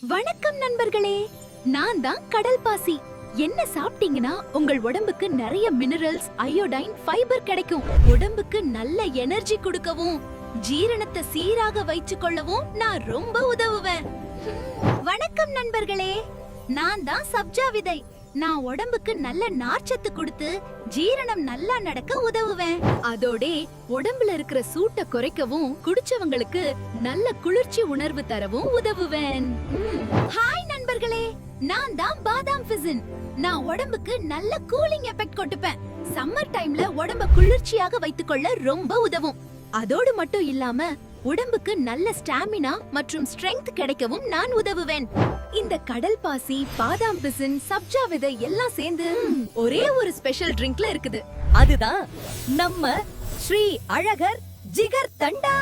வணக்கம் நண்பர்களே, நான் தான் கடல் பாசி. என்ன சாப்பிட்டீங்கன்னா உங்கள் உடம்புக்கு நிறைய மினரல்ஸ், அயோடைன், ஃபைபர் கிடைக்கும். உடம்புக்கு நல்ல எனர்ஜி கொடுக்கவும் ஜீரணத்தை சீராக வைத்துக் கொள்ளவும் நான் ரொம்ப உதவுவேன். வணக்கம் நண்பர்களே, நான் தான் சப்ஜா விதை. நான் உடம்புக்கு நல்ல நார்ச்சத்து கொடுத்து ஜீரணம் நல்லா நடக்க உதவுவேன். அதோட உடம்புல இருக்கிற சூட்டை குறைக்கவும் குடிச்சவங்களுக்கு நல்ல குளிர்ச்சி உணர்வு தரவும் உதவுவேன். ஹாய் நண்பர்களே, நான் தான் பாதாம் பிசின். நான் உடம்புக்கு நல்ல கூலிங் எஃபெக்ட் கொடுப்பேன். சம்மர் டைம்ல உடம்ப குளிர்ச்சியாக வைத்துக்கொள்ள ரொம்ப உதவும். அதோடு மட்டும் இல்லாம உடம்புக்கு நல்ல ஸ்டாமினா மற்றும் ஸ்ட்ரெங்த் கிடைக்கவும் நான் உதவுவேன். இந்த கடல் பாசி, பாதாம் பிசின், சப்ஜா விதை எல்லாம் சேர்ந்து ஒரே ஒரு ஸ்பெஷல் ட்ரிங்க்ல இருக்குது. அதுதான் நம்ம ஸ்ரீ அழகர் ஜிகர் தண்டா.